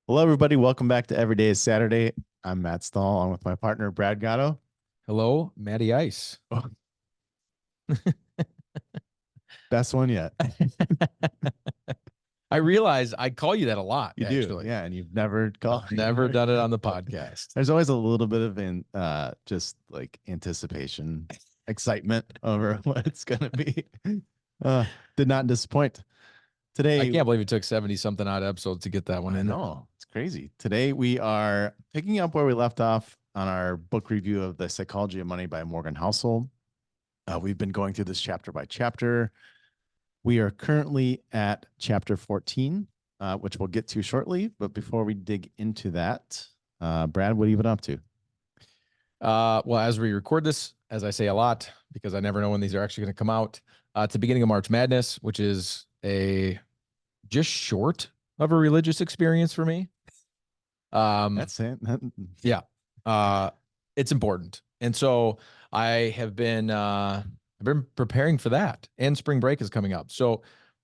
Hello, everybody. Welcome back to Every Day is Saturday. I'm Matt Stahl, along with my partner, Brad Gatto. Hello, Matty Ice. Oh, best one yet. I realize I call you that a lot. You do, yeah, and you've never called. Never done it on the podcast. There's always a little bit of just like anticipation, excitement over what it's gonna be. Did not disappoint. Today, I can't believe it took 70 something odd episodes to get that one in. No, it's crazy. Today we are picking up where we left off on our book review of The Psychology of Money by Morgan Housel. We've been going through this chapter by chapter. We are currently at chapter 14, which we'll get to shortly. But before we dig into that, Brad, what have you been up to? Well, as we record this, as I say a lot, because I never know when these are actually going to come out, it's the beginning of March Madness, which is a just short of a religious experience for me. That's it. Yeah. It's important. And so I've been preparing for that, and spring break is coming up. So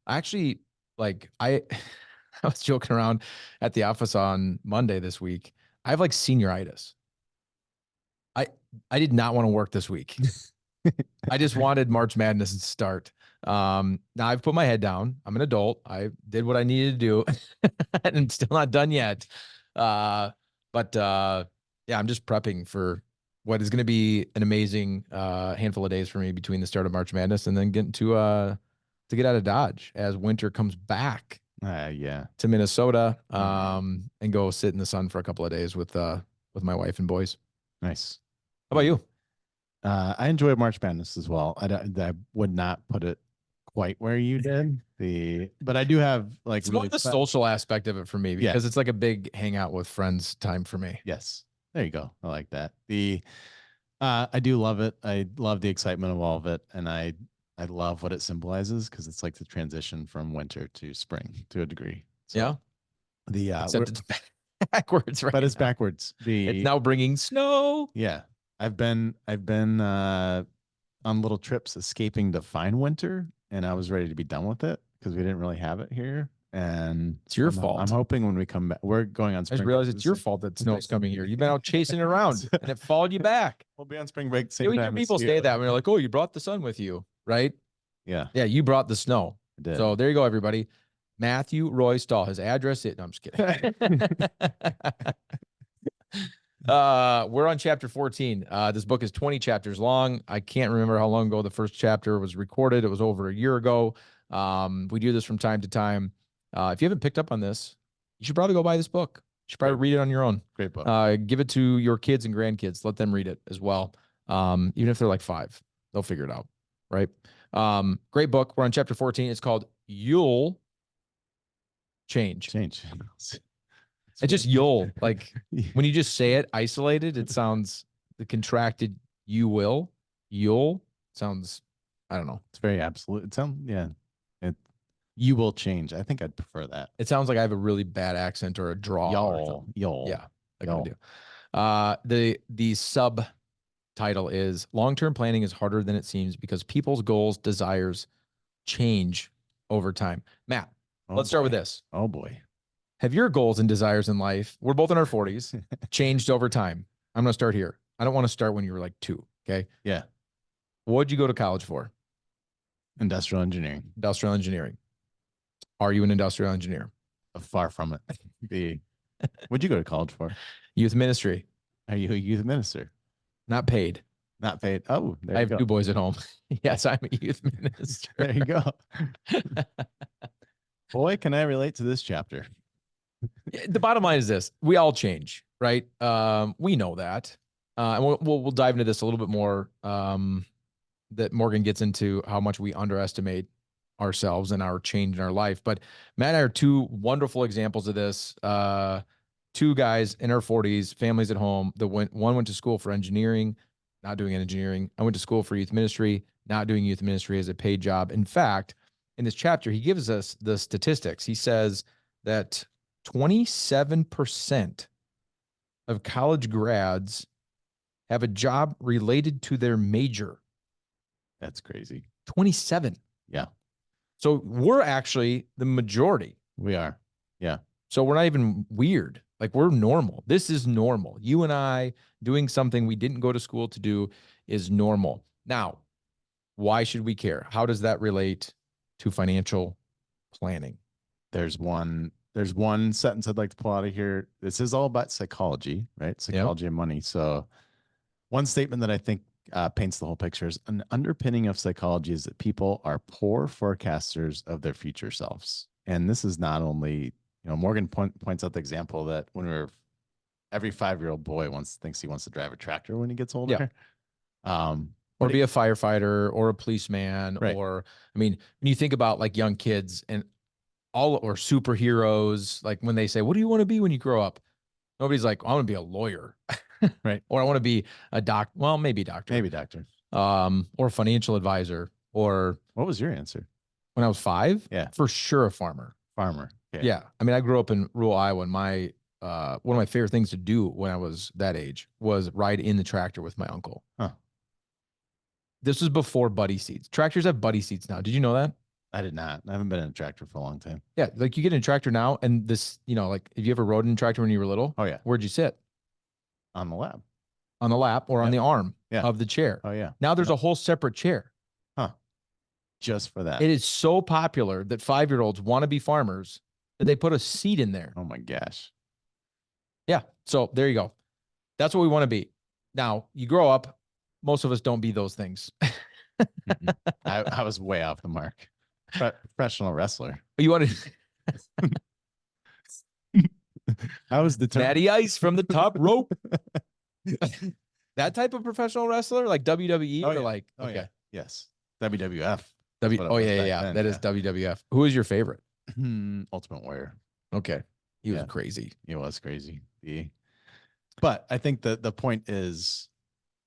actually, I was joking around at the office on Monday this week. I have like senioritis. I did not want to work this week. I just wanted March Madness to start. Now I've put my head down. I'm an adult. I did what I needed to do and I'm still not done yet. Yeah, I'm just prepping for what is going to be an amazing handful of days for me between the start of March Madness and then getting to get out of Dodge as winter comes back to Minnesota and go sit in the sun for a couple of days with my wife and boys. Nice. How about you? I enjoy March Madness as well. I would not put it quite where you did. But I do have like it's really more the social aspect of it for me because it's like a big hangout with friends time for me. Yes. There you go. I like that. I do love it. I love the excitement of all of it. And I love what it symbolizes because it's like the transition from winter to spring to a degree. So except it's backwards, right? But it's backwards. It's now bringing snow. Yeah. I've been on little trips escaping the fine winter, and I was ready to be done with it because we didn't really have it here. And it's your fault. I'm hoping when we come back, we're going on spring break. I just realized it's your fault that snow's coming here. You've been out chasing it around and it followed you back. We'll be on spring break same time. People say that when they're like, oh, you brought the sun with you, right? Yeah. Yeah, you brought the snow. I did. So there you go, everybody. Matthew Roy Stahl, his address. No, I'm just kidding. We're on chapter 14. This book is 20 chapters long. I can't remember how long ago the first chapter was recorded. It was over a year ago. We do this from time to time. If you haven't picked up on this, you should probably go buy this book. You should probably read it on your own. Great book. Give it to your kids and grandkids. Let them read it as well. Even if they're like 5, they'll figure it out. Right. Great book. We're on chapter 14. It's called You'll Change. It's just you'll, like when you just say it isolated, it sounds the contracted you'll sounds, I don't know. It's very absolute. It sounds, you will change. I think I'd prefer that. It sounds like I have a really bad accent or a draw. Y'all. Yeah. Like I do. The subtitle is Long-Term Planning is Harder Than It Seems Because People's Goals, Desires change over time. Matt, let's start with this. Oh boy. Have your goals and desires in life, we're both in our 40s, changed over time? I'm going to start here. I don't want to start when you were like 2. Okay. Yeah. What'd you go to college for? Industrial engineering. Industrial engineering. Are you an industrial engineer? Far from it. What'd you go to college for? Youth ministry. Are you a youth minister? Not paid. Not paid. Oh, I have 2 boys at home. Yes, I'm a youth minister. There you go. Boy, can I relate to this chapter. The bottom line is this: we all change, right? We know that, and we'll dive into this a little bit more. That Morgan gets into how much we underestimate ourselves and our change in our life. But Matt and I are 2 wonderful examples of this. 2 guys in our 40s, families at home. One went to school for engineering, not doing engineering. I went to school for youth ministry, not doing youth ministry as a paid job. In fact, in this chapter, he gives us the statistics. He says that 27% of college grads have a job related to their major. That's crazy. 27. Yeah. So we're actually the majority. We are. Yeah. So we're not even weird. Like we're normal. This is normal. You and I doing something we didn't go to school to do is normal. Now, why should we care? How does that relate to financial planning? There's one sentence I'd like to pull out of here. This is all about psychology, right? Psychology and money. So one statement that I think paints the whole picture is an underpinning of psychology is that people are poor forecasters of their future selves. And this is not only, Morgan points out the example that when every 5-year-old boy thinks he wants to drive a tractor when he gets older. Or be a firefighter or a policeman, right. or, I mean, when you think about like young kids and or superheroes, like when they say, what do you want to be when you grow up? Nobody's like, I want to be a lawyer. Right. Or I want to be a doctor. Well, maybe doctor. Maybe doctor. Or a financial advisor. Or what was your answer? When I was 5? Yeah. For sure, a farmer. Farmer. Yeah. I mean, I grew up in rural Iowa, and my one of my favorite things to do when I was that age was ride in the tractor with my uncle. Huh. This was before buddy seats. Tractors have buddy seats now. Did you know that? I did not. I haven't been in a tractor for a long time. Yeah, like you get in a tractor now, and this, like, if you ever rode in a tractor when you were little? Oh yeah. Where'd you sit? On the lap. On the lap or on the arm of the chair. Oh yeah. Now there's a whole separate chair. Huh. Just for that. It is so popular that 5-year-olds want to be farmers that they put a seat in there. Oh my gosh. Yeah. So there you go. That's what we want to be. Now you grow up. Most of us don't be those things. I was way off the mark. Professional wrestler. You want to? I was determined. Natty Ice from the top rope. That type of professional wrestler, like WWE, or like yeah. Yes, WWF. Yeah. That is WWF. Who is your favorite? Ultimate Warrior. Okay, he was crazy. He was crazy. But I think the point is,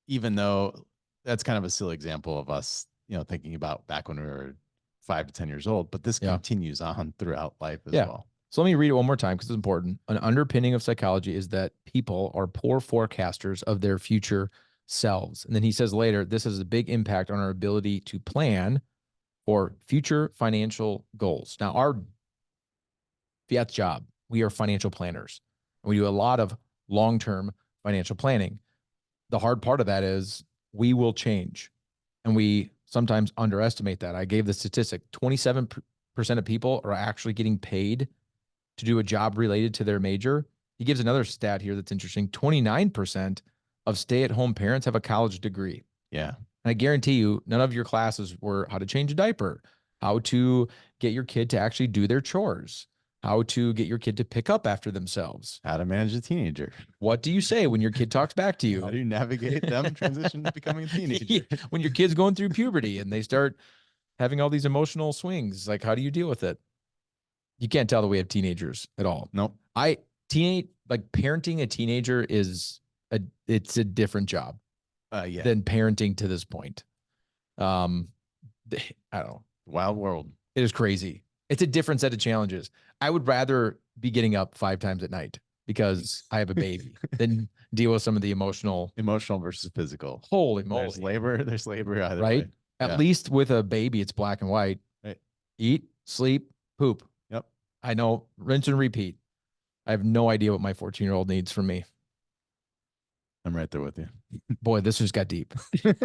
even though that's kind of a silly example of us, thinking about back when we were 5 to 10 years old, but this continues on throughout life as well. So let me read it one more time because it's important. An underpinning of psychology is that people are poor forecasters of their future selves. And then he says later, this has a big impact on our ability to plan for future financial goals. Now, our fiat job, we are financial planners. We do a lot of long-term financial planning. The hard part of that is we will change, and we sometimes underestimate that. I gave the statistic, 27% of people are actually getting paid to do a job related to their major. He gives another stat here that's interesting. 29% of stay-at-home parents have a college degree. Yeah. And I guarantee you, none of your classes were how to change a diaper, how to get your kid to actually do their chores, how to get your kid to pick up after themselves, how to manage a teenager. What do you say when your kid talks back to you? How do you navigate them transition to becoming a teenager? When your kid's going through puberty and they start having all these emotional swings, like how do you deal with it? You can't tell that we have teenagers at all. Nope. Parenting a teenager it's a different job than parenting to this point. I don't know. Wild world. It is crazy. It's a different set of challenges. I would rather be getting up 5 times at night because I have a baby than deal with some of the emotional versus physical. Holy moly. There's labor either right? way. At least with a baby, it's black and white. Right. Eat, sleep, poop. Yep. I know, rinse and repeat. I have no idea what my 14-year-old needs from me. I'm right there with you. Boy, this just got deep. All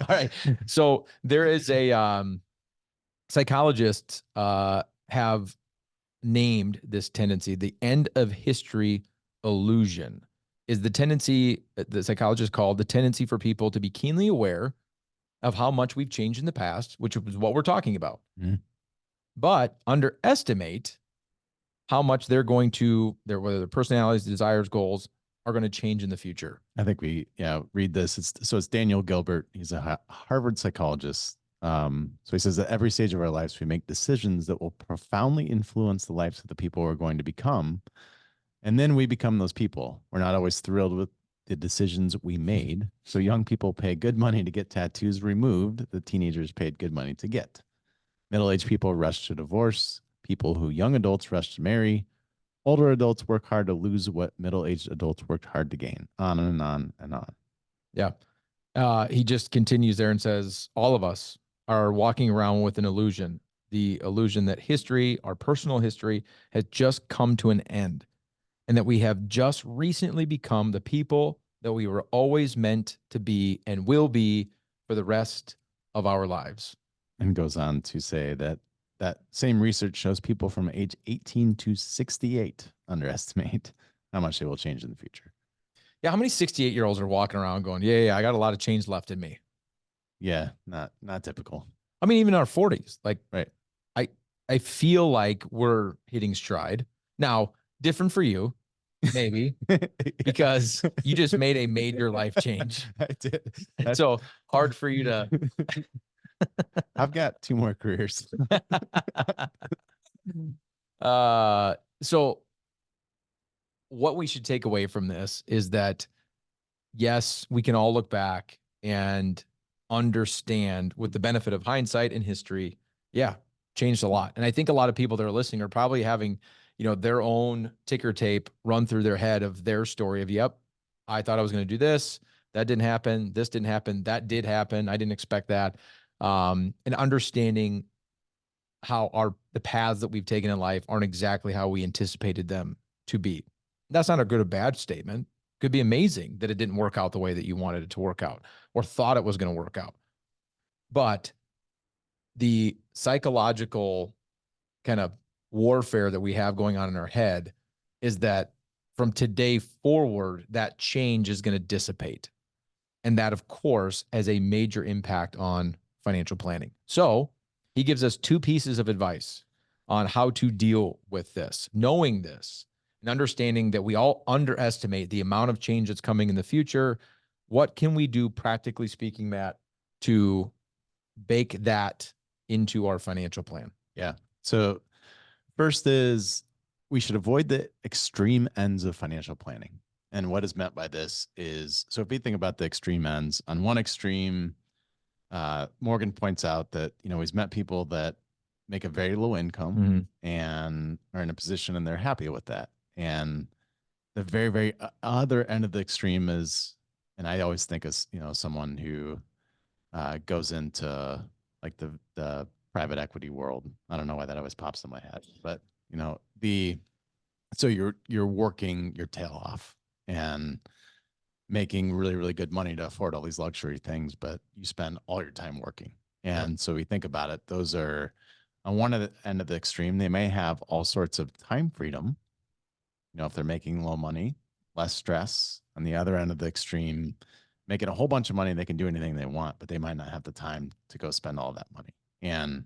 right. So there is a psychologists have named this tendency, the end of history illusion, is the tendency the psychologists call the tendency for people to be keenly aware of how much we've changed in the past, which is what we're talking about, but underestimate how much they're going to, whether their personalities, desires, goals are going to change in the future. I think we read this. It's Daniel Gilbert. He's a Harvard psychologist. So he says that every stage of our lives, we make decisions that will profoundly influence the lives of the people we're going to become. And then we become those people. We're not always thrilled with the decisions we made. So young people pay good money to get tattoos removed. The teenagers paid good money to get. Middle-aged people rush to divorce. Young adults rush to marry. Older adults work hard to lose what middle-aged adults worked hard to gain. On and on and on. Yeah. He just continues there and says, all of us are walking around with an illusion. the illusion that history, our personal history, has just come to an end, and that we have just recently become the people that we were always meant to be and will be for the rest of our lives. And goes on to say that that same research shows people from age 18 to 68 underestimate how much they will change in the future. Yeah, how many 68-year-olds are walking around going, yeah, I got a lot of change left in me. Yeah, not typical. I mean, even in our 40s, like Right. I feel like we're hitting stride. Now, different for you, maybe, because you just made a major life change. I did. And so hard for you to. I've got 2 more careers. So what we should take away from this is that, yes, we can all look back and understand with the benefit of hindsight and history. Yeah, changed a lot. And I think a lot of people that are listening are probably having, their own ticker tape run through their head of their story of, yep, I thought I was going to do this. That didn't happen. This didn't happen. That did happen. I didn't expect that. And understanding how the paths that we've taken in life aren't exactly how we anticipated them to be. That's not a good or bad statement. Could be amazing that it didn't work out the way that you wanted it to work out or thought it was going to work out. But the psychological kind of warfare that we have going on in our head is that from today forward, that change is going to dissipate. And that, of course, has a major impact on financial planning. So he gives us 2 pieces of advice on how to deal with this, knowing this and understanding that we all underestimate the amount of change that's coming in the future. What can we do, practically speaking, Matt, to bake that into our financial plan? Yeah. So first is we should avoid the extreme ends of financial planning. And what is meant by this is, so if we think about the extreme ends, on one extreme, Morgan points out that, he's met people that make a very low income and are in a position and they're happy with that. And the very, very other end of the extreme is, and I always think as, someone who goes into like the private equity world. I don't know why that always pops in my head, but so you're working your tail off and making really, really good money to afford all these luxury things, but you spend all your time working. And so we think about it, those are on one end of the extreme, they may have all sorts of time freedom. If they're making low money, less stress. On the other end of the extreme, making a whole bunch of money, they can do anything they want, but they might not have the time to go spend all that money. And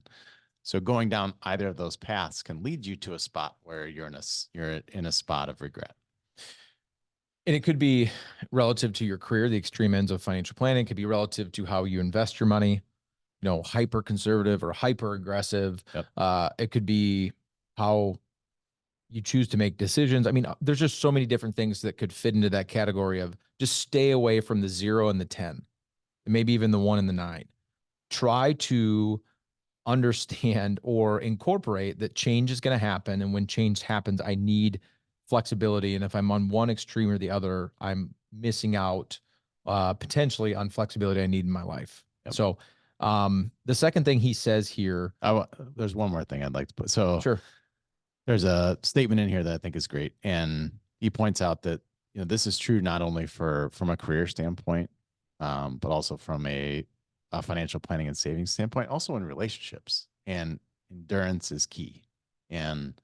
so going down either of those paths can lead you to a spot where you're in a spot of regret. And it could be relative to your career, the extreme ends of financial planning. It could be relative to how you invest your money, hyper conservative or hyper aggressive. Yep. It could be how you choose to make decisions. I mean, there's just so many different things that could fit into that category of just stay away from the 0 and the 10, and maybe even the 1 and the 9. Try to understand or incorporate that change is going to happen. And when change happens, I need flexibility. And if I'm on one extreme or the other, I'm missing out potentially on flexibility I need in my life. Yep. So the second thing he says here. There's one more thing I'd like to put. So sure. There's a statement in here that I think is great. And he points out that, this is true not only from a career standpoint, but also from a financial planning and savings standpoint, also in relationships. And endurance is key. And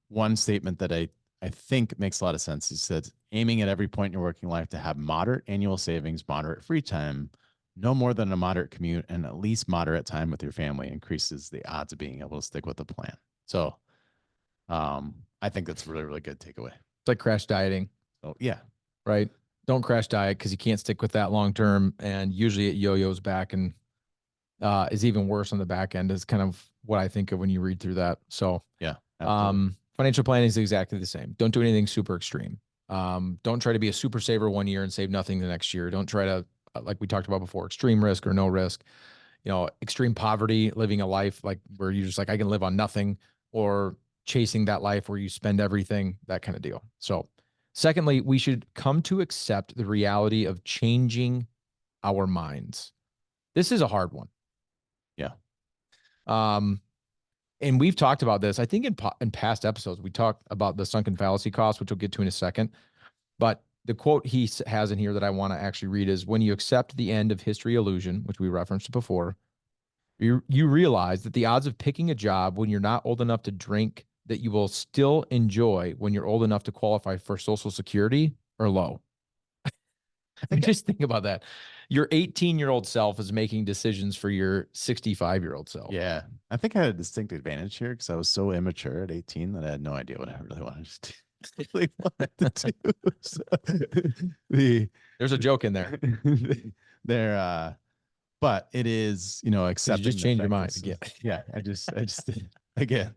one statement that I think makes a lot of sense. He says, aiming at every point in your working life to have moderate annual savings, moderate free time, no more than a moderate commute, and at least moderate time with your family increases the odds of being able to stick with the plan. So I think that's a really, really good takeaway. It's like crash dieting. Oh yeah. Right. Don't crash diet because you can't stick with that long term. And usually it yo-yos back and is even worse on the back end is kind of what I think of when you read through that. So yeah, financial planning is exactly the same. Don't do anything super extreme. Don't try to be a super saver one year and save nothing the next year. Don't try to, like we talked about before, extreme risk or no risk, extreme poverty, living a life like where you're just like, I can live on nothing, or chasing that life where you spend everything, that kind of deal. So secondly, we should come to accept the reality of changing our minds. This is a hard one. Yeah. And we've talked about this. I think in past episodes, we talked about the sunken fallacy cost, which we'll get to in a second. But the quote he has in here that I want to actually read is, when you accept the end of history illusion, which we referenced before, you realize that the odds of picking a job when you're not old enough to drink that you will still enjoy when you're old enough to qualify for Social Security are low. I think Just think about that. Your 18-year-old self is making decisions for your 65-year-old self. Yeah, I think I had a distinct advantage here because I was so immature at 18 that I had no idea what I really wanted to do. Really wanted to do. So, There's a joke in there. there, but it is, you know, You accepting just the change your fact mind this again. is- yeah, I just did again.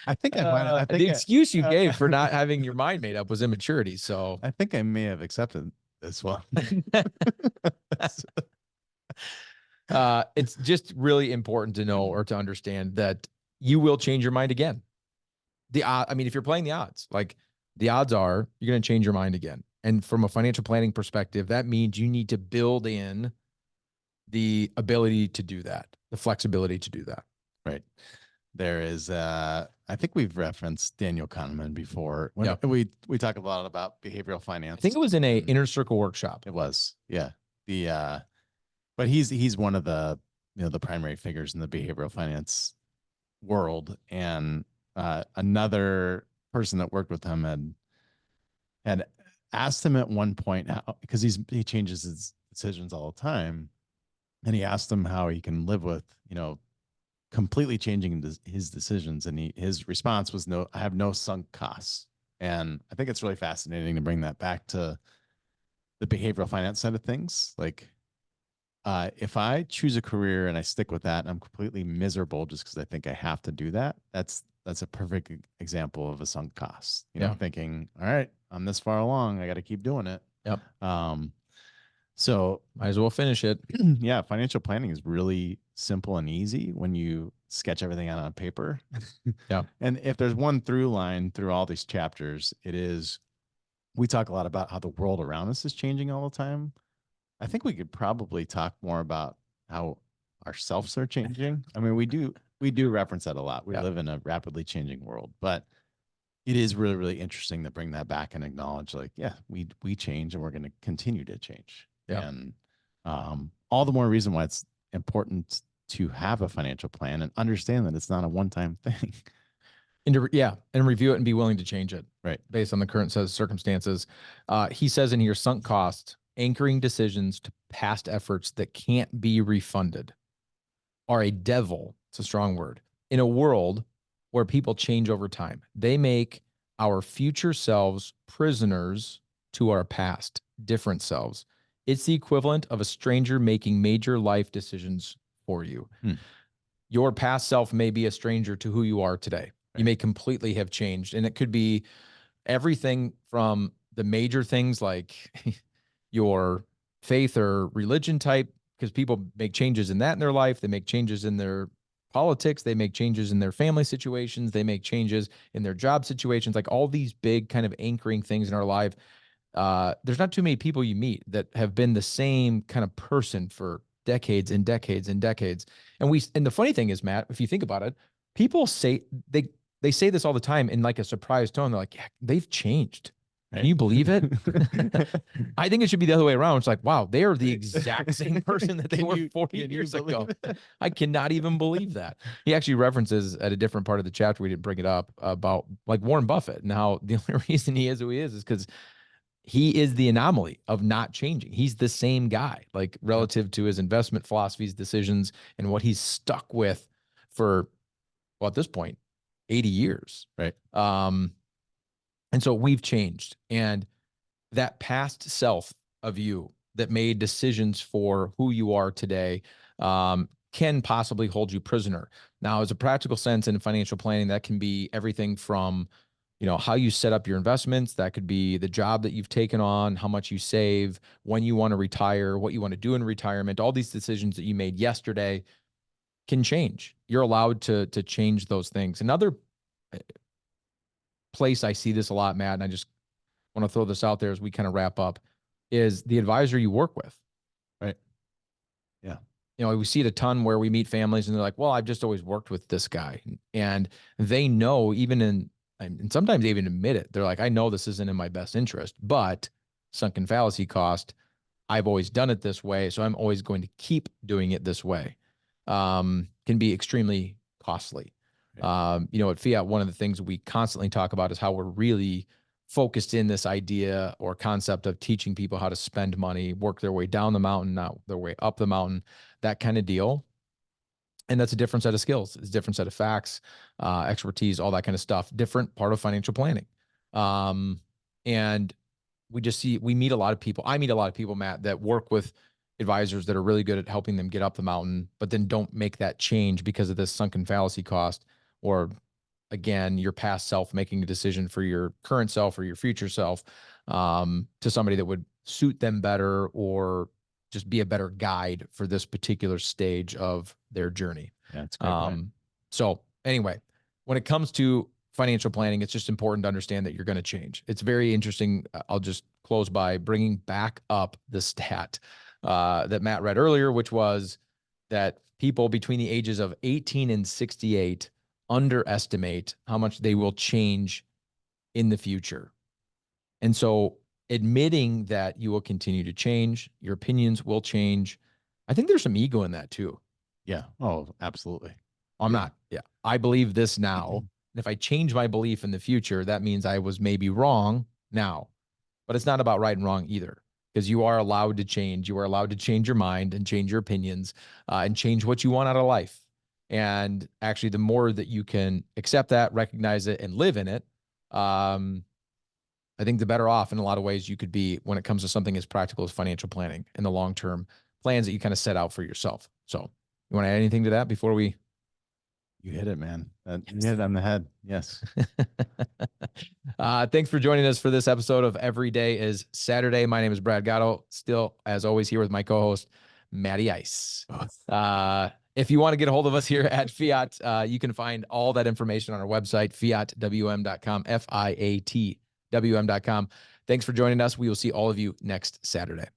I think I might. I think The excuse you gave for not having your mind made up was immaturity. So I think I may have accepted this one. it's just really important to know or to understand that you will change your mind again. I mean, if you're playing the odds, like the odds are you're going to change your mind again. And from a financial planning perspective, that means you need to build in the ability to do that, the flexibility to do that. Right. There is, I think we've referenced Daniel Kahneman before. When Yep. we talk a lot about behavioral finance. I think it was in a and inner circle workshop. It was, yeah. But he's one of the, you know, the primary figures in the behavioral finance world. And another person that worked with him had asked him at one point how, because he changes his decisions all the time, and he asked him how he can live with, you know, completely changing his decisions, and his response was, no, I have no sunk costs. And I think it's really fascinating to bring that back to the behavioral finance side of things. Like, if I choose a career and I stick with that and I'm completely miserable just because I think I have to do that, that's a perfect example of a sunk cost. You know, thinking, all right, I'm this far along, I got to keep doing it. Yep. So might as well finish it. Yeah, financial planning is really simple and easy when you sketch everything out on paper. Yeah. And if there's one through line through all these chapters, it is, we talk a lot about how the world around us is changing all the time. I think we could probably talk more about how ourselves are changing. I mean, we do reference that a lot. We live in a rapidly changing world, but it is really, really interesting to bring that back and acknowledge, like, yeah, we change and we're going to continue to change. Yeah. And all the more reason why it's important to have a financial plan and understand that it's not a one-time thing. And review it and be willing to change it. Right. Based on the current circumstances. He says in here, sunk cost, anchoring decisions to past efforts that can't be refunded, are a devil, it's a strong word, in a world where people change over time. They make our future selves prisoners to our past, different selves. It's the equivalent of a stranger making major life decisions for you. Your past self may be a stranger to who you are today. Right. You may completely have changed. And it could be everything from the major things like your faith or religion type, because people make changes in that in their life. They make changes in their politics. They make changes in their family situations. They make changes in their job situations, like all these big kind of anchoring things in our life. There's not too many people you meet that have been the same kind of person for decades and decades and decades. And the funny thing is, Matt, if you think about it, people say they say this all the time in like a surprised tone. They're like, yeah, they've changed. Can you believe it? I think it should be the other way around. It's like, wow, they are the exact same person that they were 40 years ago. I cannot even believe that. He actually references at a different part of the chapter, we didn't bring it up, about like Warren Buffett and how the only reason he is who he is because he is the anomaly of not changing. He's the same guy, like relative to his investment philosophies, decisions, and what he's stuck with for, well, at this point, 80 years. Right. And so we've changed, and that past self of you that made decisions for who you are today can possibly hold you prisoner. Now, as a practical sense in financial planning, that can be everything from, you know, how you set up your investments. That could be the job that you've taken on, how much you save, when you want to retire, what you want to do in retirement. All these decisions that you made yesterday can change. You're allowed to change those things. Another place I see this a lot, Matt, and I just want to throw this out there as we kind of wrap up, is the advisor you work with. Right. Yeah. we see it a ton where we meet families and they're like, well, I've just always worked with this guy. And they know, and sometimes they even admit it. They're like, I know this isn't in my best interest, but sunken fallacy cost, I've always done it this way. So I'm always going to keep doing it this way. Can be extremely costly. At Fiat, one of the things we constantly talk about is how we're really focused in this idea or concept of teaching people how to spend money, work their way down the mountain, not their way up the mountain, that kind of deal. And that's a different set of skills. It's a different set of facts, expertise, all that kind of stuff. Different part of financial planning. And we meet a lot of people. I meet a lot of people, Matt, that work with advisors that are really good at helping them get up the mountain, but then don't make that change because of this sunken fallacy cost, or again, your past self making a decision for your current self or your future self, to somebody that would suit them better or just be a better guide for this particular stage of their journey. Yeah, it's great. So anyway, when it comes to financial planning, it's just important to understand that you're going to change. It's very interesting. I'll just close by bringing back up the stat that Matt read earlier, which was that people between the ages of 18 and 68 underestimate how much they will change in the future. And so admitting that you will continue to change, your opinions will change. I think there's some ego in that too. Yeah. Oh, absolutely. I'm not. Yeah. I believe this now. And if I change my belief in the future, that means I was maybe wrong now. But it's not about right and wrong either, because you are allowed to change. You are allowed to change your mind and change your opinions, and change what you want out of life. And actually, the more that you can accept that, recognize it, and live in it, I think the better off in a lot of ways you could be when it comes to something as practical as financial planning and the long-term plans that you kind of set out for yourself. So you want to add anything to that before we? You hit it, man. You hit it on the head. Yes. Thanks for joining us for this episode of Every Day is Saturday. My name is Brad Gatto. Still, as always, here with my co-host, Matty Ice. If you want to get a hold of us here at Fiat, you can find all that information on our website, fiatwm.com, FIATWM.com. Thanks for joining us. We will see all of you next Saturday.